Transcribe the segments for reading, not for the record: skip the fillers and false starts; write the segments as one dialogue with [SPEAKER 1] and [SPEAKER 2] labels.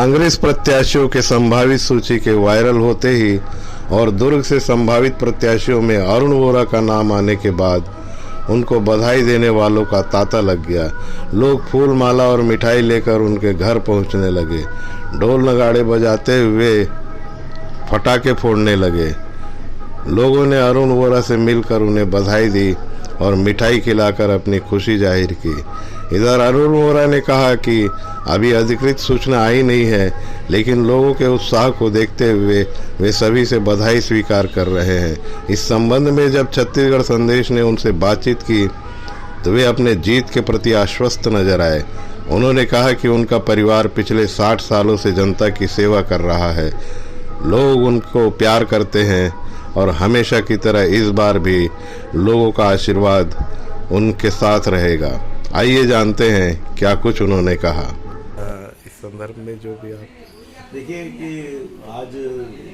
[SPEAKER 1] कांग्रेस प्रत्याशियों के संभावित सूची के वायरल होते ही और दुर्ग से संभावित प्रत्याशियों में अरुण वोरा का नाम आने के बाद उनको बधाई देने वालों का तांता लग गया। लोग फूल माला और मिठाई लेकर उनके घर पहुंचने लगे, ढोल नगाड़े बजाते हुए पटाखे फोड़ने लगे। लोगों ने अरुण वोरा से मिलकर उन्हें बधाई दी और मिठाई खिलाकर अपनी खुशी जाहिर की। इधर अरुण वोरा ने कहा कि अभी अधिकृत सूचना आई नहीं है, लेकिन लोगों के उत्साह को देखते हुए वे सभी से बधाई स्वीकार कर रहे हैं। इस संबंध में जब छत्तीसगढ़ संदेश ने उनसे बातचीत की तो वे अपने जीत के प्रति आश्वस्त नजर आए। उन्होंने कहा कि उनका परिवार पिछले 60 सालों से जनता की सेवा कर रहा है। लोग उनको प्यार करते हैं और हमेशा की तरह इस बार भी लोगों का आशीर्वाद उनके साथ रहेगा। आइए जानते हैं क्या कुछ उन्होंने कहा। इस संदर्भ में जो भी आप
[SPEAKER 2] देखिए कि आज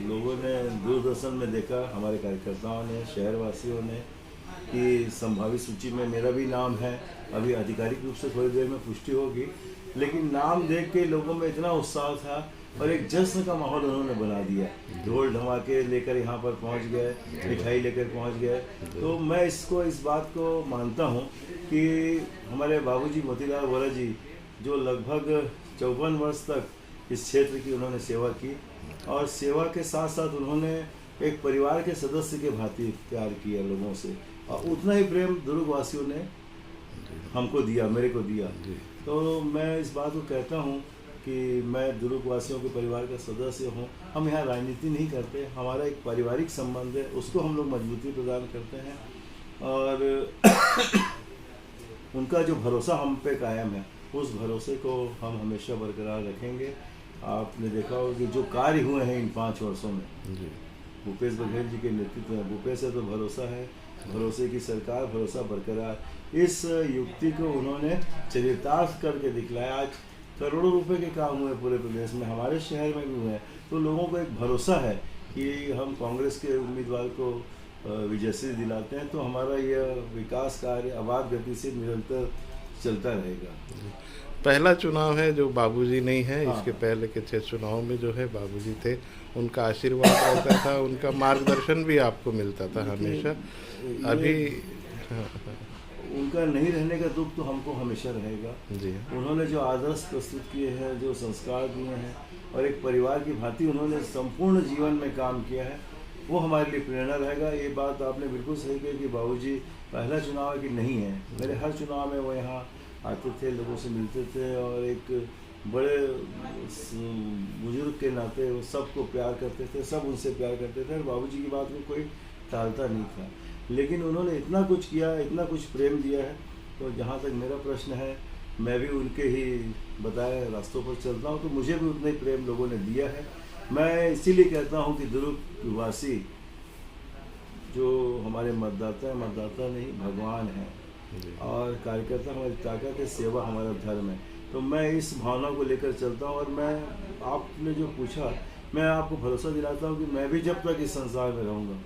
[SPEAKER 2] लोगों ने दूरदर्शन में देखा, हमारे कार्यकर्ताओं ने, शहरवासियों ने, कि संभावित सूची में मेरा भी नाम है। अभी आधिकारिक रूप से थोड़ी देर में पुष्टि होगी, लेकिन नाम देख के लोगों में इतना उत्साह था और एक जश्न का माहौल उन्होंने बना दिया। ढोल धमाके लेकर यहाँ पर पहुँच गए, मिठाई लेकर पहुँच गए। तो मैं इस बात को मानता हूँ कि हमारे बाबूजी मोतीलाल वोरा जी, जो लगभग 54 वर्ष तक इस क्षेत्र की उन्होंने सेवा की और सेवा के साथ साथ उन्होंने एक परिवार के सदस्य के भांति प्यार किया लोगों से, और उतना ही प्रेम दुर्ग वासियों ने हमको दिया, मेरे को दिया। तो मैं इस बात को कहता हूँ कि मैं दुर्ग वासियों के परिवार का सदस्य हूँ। हम यहाँ राजनीति नहीं करते, हमारा एक पारिवारिक संबंध है, उसको हम लोग मजबूती प्रदान करते हैं और उनका जो भरोसा हम पे कायम है, उस भरोसे को हम हमेशा बरकरार रखेंगे। आपने देखा होगा कि जो कार्य हुए हैं इन 5 वर्षों में भूपेश बघेल जी के नेतृत्व में, भूपेश है तो भरोसा है, भरोसे की सरकार, भरोसा बरकरार, इस युक्ति को उन्होंने चरितार्थ करके दिखलाया। आज करोड़ों रुपए के काम हुए पूरे प्रदेश में, हमारे शहर में भी हुए। तो लोगों को एक भरोसा है कि हम कांग्रेस के उम्मीदवार को विजयश्री दिलाते हैं, तो हमारा यह विकास कार्य आबाद गति से निरंतर चलता रहेगा।
[SPEAKER 1] पहला चुनाव है जो बाबूजी नहीं है। हाँ। इसके पहले के 6 चुनाव में जो है बाबूजी थे, उनका आशीर्वाद रहता था, उनका मार्गदर्शन भी आपको मिलता था हमेशा। अभी
[SPEAKER 2] उनका नहीं रहने का दुख तो हमको हमेशा रहेगा
[SPEAKER 1] जी।
[SPEAKER 2] उन्होंने जो आदर्श प्रस्तुत किए हैं, जो संस्कार दिए हैं और एक परिवार की भांति उन्होंने संपूर्ण जीवन में काम किया है, वो हमारे लिए प्रेरणा रहेगा। ये बात आपने बिल्कुल सही कही कि बाबूजी पहला चुनाव है कि नहीं है। मेरे हर चुनाव में वो यहाँ आते थे, लोगों से मिलते थे और एक बड़े बुजुर्ग के नाते वो सबको प्यार करते थे, सब उनसे प्यार करते थे और बाबूजी की बात में कोई टालता नहीं था। लेकिन उन्होंने इतना कुछ किया, इतना कुछ प्रेम दिया है, तो जहाँ तक मेरा प्रश्न है, मैं भी उनके ही बताए रास्तों पर चलता हूँ, तो मुझे भी उतना ही प्रेम लोगों ने दिया है। मैं इसीलिए कहता हूँ कि दुर्ग वासी जो हमारे मतदाता हैं, मतदाता नहीं भगवान हैं और कार्यकर्ता हमारी ताकत है, सेवा हमारा धर्म है। तो मैं इस भावना को लेकर चलता हूँ और मैं, आपने जो पूछा, मैं आपको भरोसा दिलाता हूँ कि मैं भी जब तक इस संसार में रहूँगा,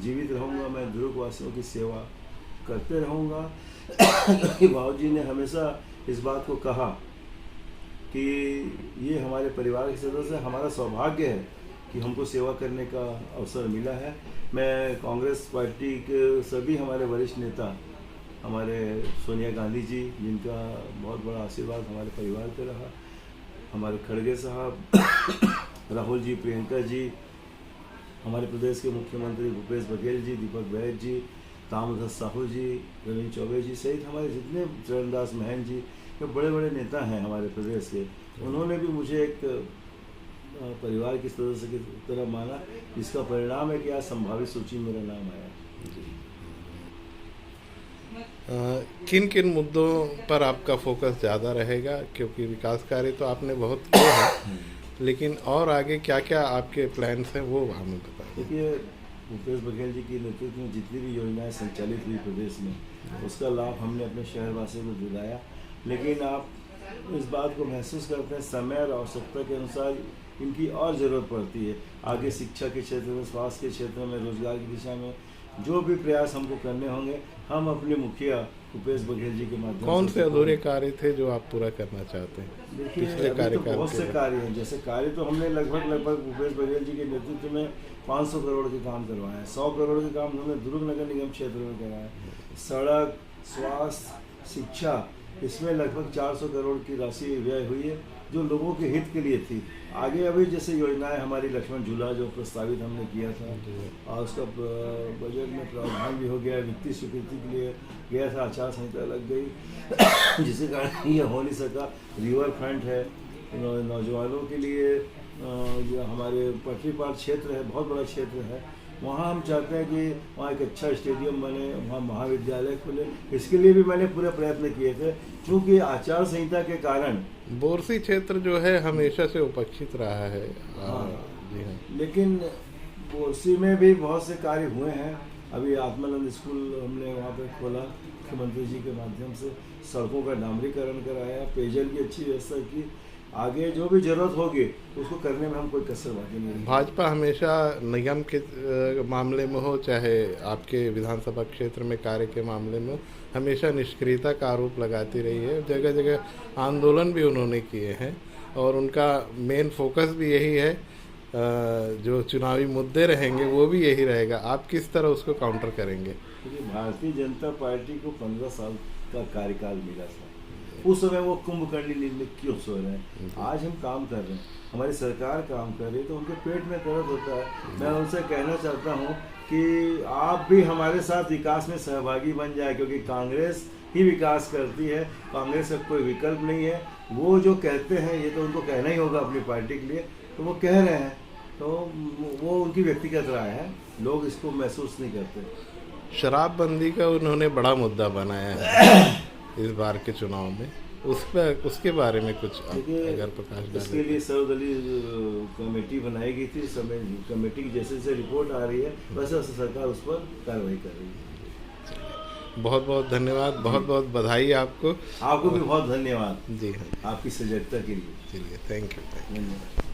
[SPEAKER 2] जीवित रहूँगा, मैं दुर्ग वासियों की सेवा करते रहूँगा। बाबूजी ने हमेशा इस बात को कहा कि ये हमारे परिवार के सदस्य, हमारा सौभाग्य है कि हमको सेवा करने का अवसर मिला है। मैं कांग्रेस पार्टी के सभी हमारे वरिष्ठ नेता, हमारे सोनिया गांधी जी, जिनका बहुत बड़ा आशीर्वाद हमारे परिवार पे रहा, हमारे खड़गे साहब, राहुल जी, प्रियंका जी, हमारे प्रदेश के मुख्यमंत्री भूपेश बघेल जी, दीपक बैज जी, ताम्रध्वज साहू जी, रविंद्र चौबे जी सहित हमारे जितने चरणदास महन जी, जो बड़े बड़े नेता हैं हमारे प्रदेश के, उन्होंने भी मुझे एक परिवार के सदस्य की तरह माना, जिसका परिणाम है कि आज संभावित सूची में मेरा नाम आया।
[SPEAKER 1] किन किन मुद्दों पर आपका फोकस ज़्यादा रहेगा, क्योंकि विकास कार्य तो आपने बहुत किया है, लेकिन और आगे क्या क्या आपके प्लान्स हैं वो हमें बताइए।
[SPEAKER 2] देखिए, भूपेश बघेल जी की नेतृत्व में जितनी भी योजनाएं संचालित हुई प्रदेश में, उसका लाभ हमने अपने शहरवासियों को दिलाया। लेकिन आप इस बात को महसूस करते हैं, समय और आवश्यकता के अनुसार इनकी और ज़रूरत पड़ती है। आगे शिक्षा के क्षेत्र में, स्वास्थ्य के क्षेत्र में, रोजगार की दिशा में जो भी प्रयास हमको करने होंगे, हम अपने मुखिया भूपेश बघेल जी के माध्यम
[SPEAKER 1] कौन से अधूरे कार्य थे जो आप पूरा करना चाहते हैं?
[SPEAKER 2] देखिए,
[SPEAKER 1] पिछले
[SPEAKER 2] अभी तो
[SPEAKER 1] कार्यकाल
[SPEAKER 2] बहुत
[SPEAKER 1] के
[SPEAKER 2] से
[SPEAKER 1] बाद।
[SPEAKER 2] कार्य हैं। जैसे कार्य तो हमने लगभग भूपेश बघेल जी के नेतृत्व में 500 करोड़ के काम करवाए हैं। 100 करोड़ के काम हमने दुर्ग नगर निगम क्षेत्र में कराए। सड़क, स्वास्थ्य, शिक्षा, इसमें लगभग 400 करोड़ की राशि व्यय हुई है, जो लोगों के हित के लिए थी। आगे अभी जैसे योजनाएं हमारी लक्ष्मण झूला जो प्रस्तावित हमने किया था, और उसका बजट में प्रावधान भी हो गया, वित्तीय स्वीकृति के लिए गया था, आचार संहिता लग गई जिसके कारण ये हो नहीं सका। रिवर फ्रंट है, नौजवानों के लिए जो हमारे पटरी पार क्षेत्र है, बहुत बड़ा क्षेत्र है, वहाँ हम चाहते हैं कि वहाँ एक अच्छा स्टेडियम बने, वहाँ महाविद्यालय खुले। इसके लिए भी मैंने पूरे प्रयत्न किए थे, क्योंकि आचार संहिता के कारण
[SPEAKER 1] बोरसी क्षेत्र जो है हमेशा से उपेक्षित रहा है।
[SPEAKER 2] हाँ,
[SPEAKER 1] जी हाँ।
[SPEAKER 2] लेकिन बोरसी में भी बहुत से कार्य हुए हैं। अभी आत्मानंद स्कूल हमने वहाँ पे खोला, मुख्यमंत्री जी के माध्यम से सड़कों का डामरीकरण कराया, पेयजल की अच्छी व्यवस्था की। आगे जो भी जरूरत होगी उसको करने में हम कोई कसर बाकी नहीं रखेंगे।
[SPEAKER 1] भाजपा हमेशा निगम के मामले में हो, चाहे आपके विधानसभा क्षेत्र में कार्य के मामले में हो, हमेशा निष्क्रियता का आरोप लगाती रही है। जगह जगह आंदोलन भी उन्होंने किए हैं और उनका मेन फोकस भी यही है, जो चुनावी मुद्दे रहेंगे वो भी यही रहेगा। आप किस तरह उसको काउंटर करेंगे?
[SPEAKER 2] क्योंकि भारतीय जनता पार्टी को 15 साल का कार्यकाल मिला था, उस समय वो कुंभकर्णी नींद में क्यों सो रहे हैं? आज हम काम कर रहे हैं, हमारी सरकार काम कर रही है, तो उनके पेट में दर्द होता है। मैं उनसे कहना चाहता हूँ कि आप भी हमारे साथ विकास में सहभागी बन जाए, क्योंकि कांग्रेस ही विकास करती है, कांग्रेस का कोई विकल्प नहीं है। वो जो कहते हैं ये तो उनको कहना ही होगा अपनी पार्टी के लिए, तो वो कह रहे हैं, तो वो उनकी व्यक्तिगत राय है, लोग इसको महसूस नहीं करते।
[SPEAKER 1] शराबबंदी का उन्होंने बड़ा मुद्दा बनाया है इस बार के चुनाव में, उसके बारे में कुछ अगर प्रकाश डालें।
[SPEAKER 2] इसके लिए सर्वदलीय कमेटी बनाई गई थी। समय कमेटी की जैसे जैसे रिपोर्ट आ रही है वैसे वैसे सरकार उस पर कार्रवाई कर रही है।
[SPEAKER 1] बहुत बहुत धन्यवाद, बहुत बहुत बधाई आपको।
[SPEAKER 2] आपको भी बहुत धन्यवाद
[SPEAKER 1] जी हाँ,
[SPEAKER 2] आपकी सजगता के लिए।
[SPEAKER 1] चलिए, थैंक यू।
[SPEAKER 2] धन्यवाद।